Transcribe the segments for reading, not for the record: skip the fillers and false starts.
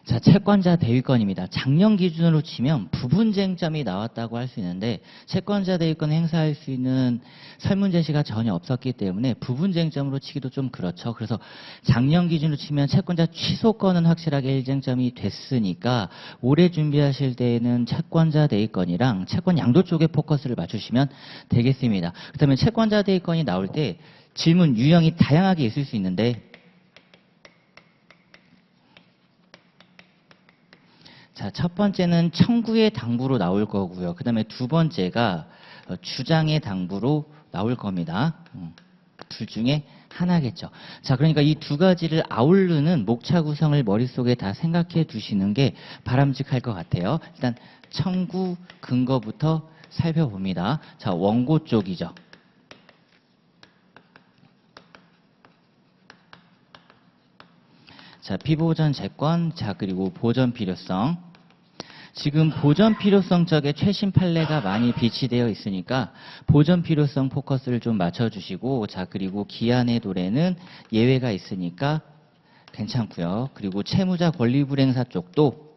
자, 채권자 대위권입니다. 작년 기준으로 치면 부분쟁점이 나왔다고 할 수 있는데 채권자 대위권 행사할 수 있는 설문 제시가 전혀 없었기 때문에 부분쟁점으로 치기도 좀 그렇죠. 그래서 작년 기준으로 치면 채권자 취소권은 확실하게 일쟁점이 됐으니까 올해 준비하실 때에는 채권자 대위권이랑 채권 양도 쪽에 포커스를 맞추시면 되겠습니다. 그렇다면 채권자 대위권이 나올 때 질문 유형이 다양하게 있을 수 있는데 자, 첫 번째는 청구의 당부로 나올 거고요. 그 다음에 두 번째가 주장의 당부로 나올 겁니다. 둘 중에 하나겠죠. 자, 그러니까 이 두 가지를 아우르는 목차 구성을 머릿속에 다 생각해 두시는 게 바람직할 것 같아요. 일단 청구 근거부터 살펴봅니다. 자, 원고 쪽이죠. 자, 피보전 채권, 자, 그리고 보전 필요성. 지금 보전 필요성 쪽에 최신 판례가 많이 비치되어 있으니까 보전 필요성 포커스를 좀 맞춰주시고, 자, 그리고 기한의 도래는 예외가 있으니까 괜찮고요. 그리고 채무자 권리 불행사 쪽도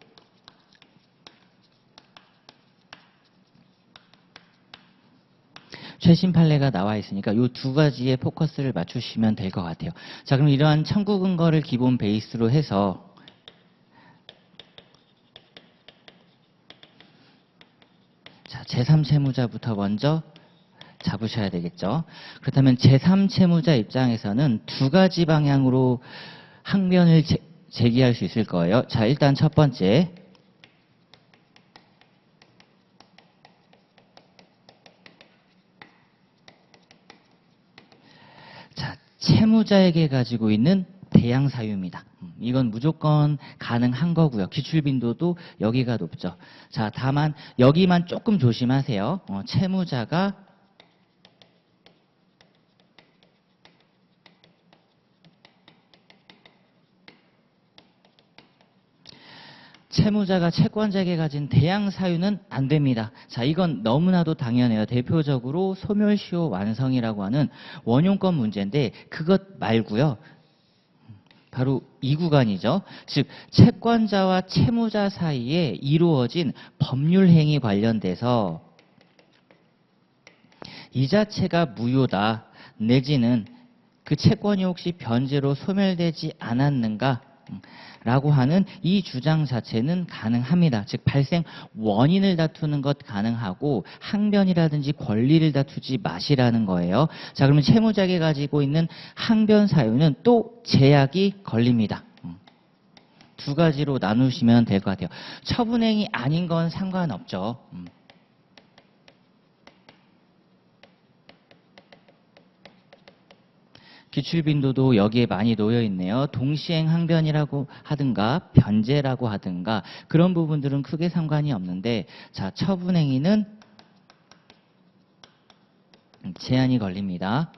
최신 판례가 나와 있으니까 이 두 가지에 포커스를 맞추시면 될 것 같아요. 자, 그럼 이러한 청구 근거를 기본 베이스로 해서 자, 제3채무자부터 먼저 잡으셔야 되겠죠. 그렇다면 제3채무자 입장에서는 두 가지 방향으로 항변을 제기할 수 있을 거예요. 자, 일단 첫 번째. 자, 채무자에게 가지고 있는 대양 사유입니다. 이건 무조건 가능한 거고요. 기출 빈도도 여기가 높죠. 자, 다만 여기만 조금 조심하세요. 채무자가 채권자에게 가진 대양 사유는 안 됩니다. 자, 이건 너무나도 당연해요. 대표적으로 소멸시효 완성이라고 하는 원용권 문제인데 그것 말고요. 바로 이 구간이죠. 즉 채권자와 채무자 사이에 이루어진 법률 행위 관련돼서 이 자체가 무효다 내지는 그 채권이 혹시 변제로 소멸되지 않았는가 라고 하는 이 주장 자체는 가능합니다. 즉 발생 원인을 다투는 것 가능하고 항변이라든지 권리를 다투지 마시라는 거예요. 자, 그러면 채무자에게 가지고 있는 항변 사유는 또 제약이 걸립니다. 두 가지로 나누시면 될 것 같아요. 처분행위 아닌 건 상관없죠. 기출빈도도 여기에 많이 놓여 있네요. 동시행 항변이라고 하든가 변제라고 하든가 그런 부분들은 크게 상관이 없는데 자, 처분행위는 제한이 걸립니다.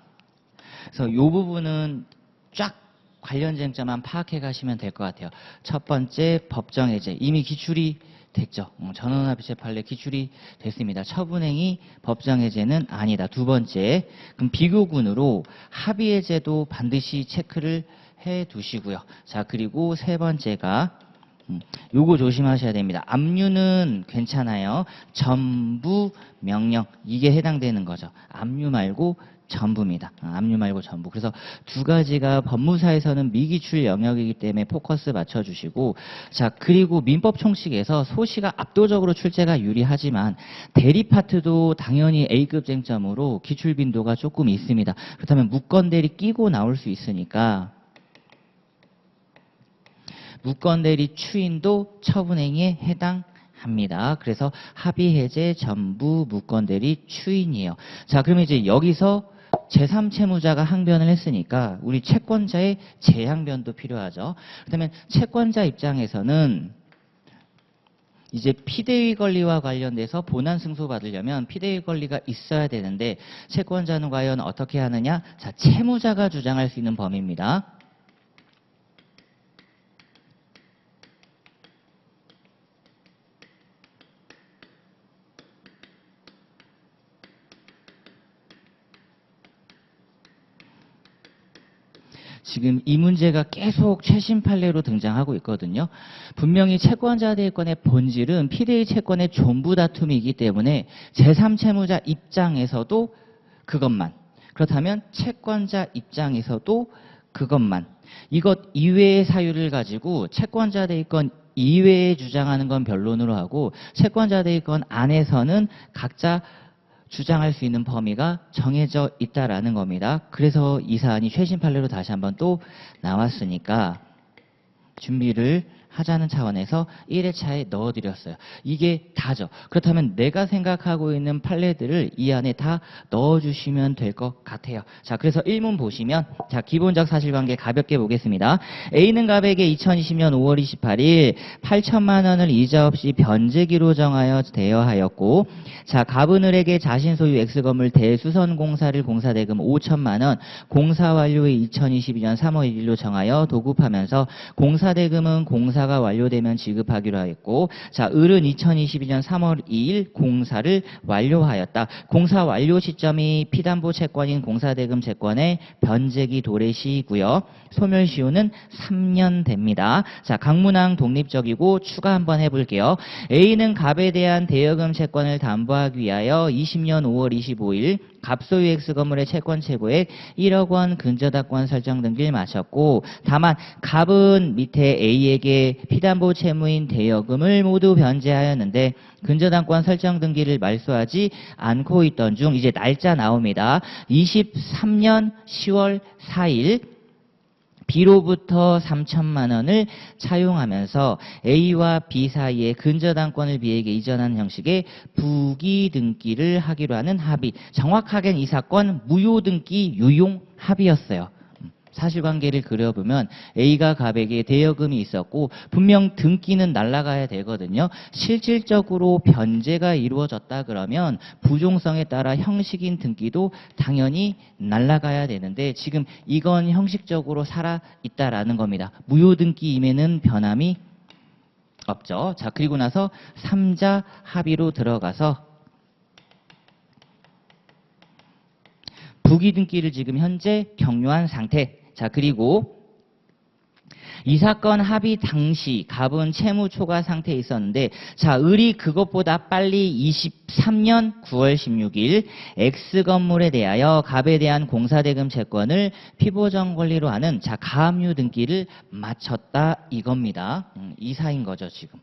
그래서 이 부분은 쫙 관련 쟁점만 파악해 가시면 될 것 같아요. 첫 번째 법정해제 이미 기출이 됐죠. 전원합의체 판례 기출이 됐습니다. 처분행위 법정해제는 아니다. 두 번째, 그럼 비교군으로 합의해제도 반드시 체크를 해 두시고요. 자, 그리고 세 번째가 요거 조심하셔야 됩니다. 압류는 괜찮아요. 전부 명령 이게 해당되는 거죠. 압류 말고 전부입니다. 압류 말고 전부. 그래서 두 가지가 법무사에서는 미기출 영역이기 때문에 포커스 맞춰주시고 자, 그리고 민법 총칙에서 소시가 압도적으로 출제가 유리하지만 대리 파트도 당연히 A급 쟁점으로 기출 빈도가 조금 있습니다. 그렇다면 무건 대리 끼고 나올 수 있으니까 무건 대리 추인도 처분행위에 해당합니다. 그래서 합의 해제 전부 무건 대리 추인이에요. 자, 그러면 이제 여기서 제3채무자가 항변을 했으니까 우리 채권자의 재항변도 필요하죠. 그렇다면 채권자 입장에서는 이제 피대위 권리와 관련돼서 본안 승소 받으려면 피대위 권리가 있어야 되는데 채권자는 과연 어떻게 하느냐? 자, 채무자가 주장할 수 있는 범위입니다. 지금 이 문제가 계속 최신 판례로 등장하고 있거든요. 분명히 채권자 대권의 본질은 피대의 채권의 존부 다툼이기 때문에 제3채무자 입장에서도 그것만, 그렇다면 채권자 입장에서도 그것만, 이것 이외의 사유를 가지고 채권자 대권 이외에 주장하는 건 변론으로 하고 채권자 대권 안에서는 각자 주장할 수 있는 범위가 정해져 있다라는 겁니다. 그래서 이 사안이 최신 판례로 다시 한번 또 나왔으니까 준비를 하자는 차원에서 1회차에 넣어드렸어요. 이게 다죠. 그렇다면 내가 생각하고 있는 판례들을 이 안에 다 넣어주시면 될 것 같아요. 자, 그래서 1문 보시면, 자, 기본적 사실관계 가볍게 보겠습니다. A는 갑에게 2020년 5월 28일 8천만 원을 이자 없이 변제기로 정하여 대여하였고, 자, 갑은 을에게 자신 소유 X건물 대수선공사를 공사대금 5천만 원, 공사 완료의 2022년 3월 1일로 정하여 도급하면서 공사대금은 공사가 완료되면 지급하기로 하였고, 자, 을은 2022년 3월 2일 공사를 완료하였다. 공사 완료 시점이 피담보 채권인 공사대금 채권의 변제기 도래시이고요. 소멸시효는 3년 됩니다. 자, 강문항 독립적이고 추가 한번 해볼게요. A는 갑에 대한 대여금 채권을 담보하기 위하여 20년 5월 25일 갑소유 X건물의 채권 최고액 1억 원 근저당권 설정 등기를 마쳤고, 다만 갑은 밑에 A에게 피담보 채무인 대여금을 모두 변제하였는데 근저당권 설정 등기를 말소하지 않고 있던 중 이제 날짜 나옵니다. 23년 10월 4일 B로부터 3천만 원을 차용하면서 A와 B 사이에 근저당권을 B에게 이전하는 형식의 부기등기를 하기로 하는 합의. 정확하게는 이 사건 무효등기 유용 합의였어요. 사실관계를 그려보면 A가 갑에게 대여금이 있었고 분명 등기는 날아가야 되거든요. 실질적으로 변제가 이루어졌다 그러면 부종성에 따라 형식인 등기도 당연히 날아가야 되는데 지금 이건 형식적으로 살아있다라는 겁니다. 무효등기임에는 변함이 없죠. 자, 그리고 나서 3자 합의로 들어가서 부기등기를 지금 현재 격려한 상태. 자, 그리고 이 사건 합의 당시 갑은 채무 초과 상태에 있었는데, 자, 을이 그것보다 빨리 23년 9월 16일 X건물에 대하여 갑에 대한 공사대금 채권을 피보정 권리로 하는, 자, 가압류 등기를 마쳤다 이겁니다. 이사인 거죠, 지금.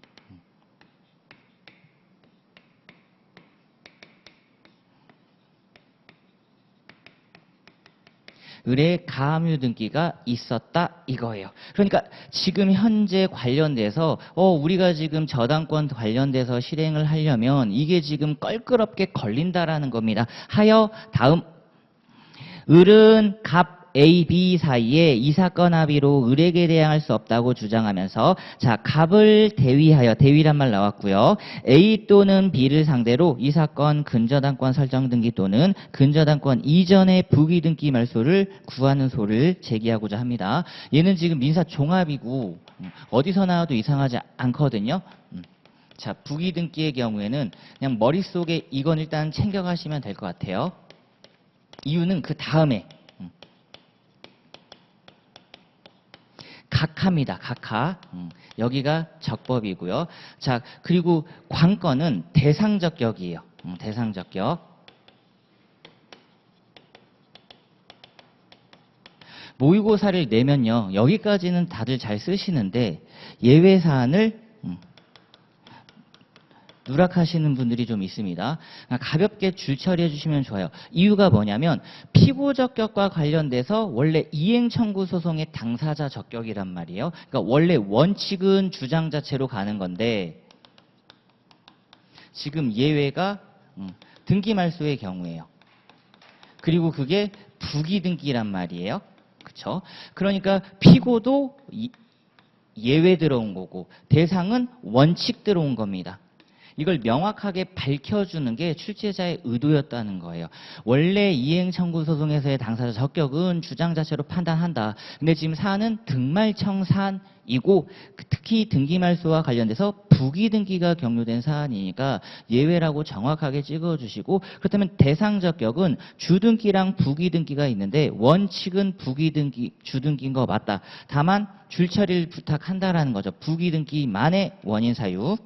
을의 가압류 등기가 있었다 이거예요. 그러니까 지금 현재 관련돼서 우리가 지금 저당권 관련돼서 실행을 하려면 이게 지금 껄끄럽게 걸린다라는 겁니다. 하여 다음 을은 갑 A, B 사이에 이 사건 합의로 을에게 대항할 수 없다고 주장하면서, 자, 갑을 대위하여, 대위란 말 나왔고요. A 또는 B를 상대로 이 사건 근저당권 설정 등기 또는 근저당권 이전의 부기등기 말소를 구하는 소를 제기하고자 합니다. 얘는 지금 민사 종합이고 어디서 나와도 이상하지 않거든요. 자, 부기등기의 경우에는 그냥 머릿속에 이건 일단 챙겨가시면 될 것 같아요. 이유는 그 다음에 각하입니다. 각하. 여기가 적법이고요. 자, 그리고 관건은 대상적격이에요. 대상적격. 모의고사를 내면요. 여기까지는 다들 잘 쓰시는데 예외사안을 누락하시는 분들이 좀 있습니다. 가볍게 줄 처리해 주시면 좋아요. 이유가 뭐냐면 피고 적격과 관련돼서 원래 이행 청구 소송의 당사자 적격이란 말이에요. 그러니까 원래 원칙은 주장 자체로 가는 건데 지금 예외가 등기 말소의 경우예요. 그리고 그게 부기 등기란 말이에요. 그렇죠? 그러니까 피고도 예외 들어온 거고 대상은 원칙 들어온 겁니다. 이걸 명확하게 밝혀주는 게 출제자의 의도였다는 거예요. 원래 이행 청구 소송에서의 당사자 적격은 주장 자체로 판단한다. 근데 지금 사안은 등말청산이고 특히 등기말소와 관련돼서 부기등기가 경료된 사안이니까 예외라고 정확하게 찍어주시고, 그렇다면 대상 적격은 주등기랑 부기등기가 있는데 원칙은 부기등기, 주등기인 거 맞다. 다만 줄처리를 부탁한다라는 거죠. 부기등기만의 원인 사유.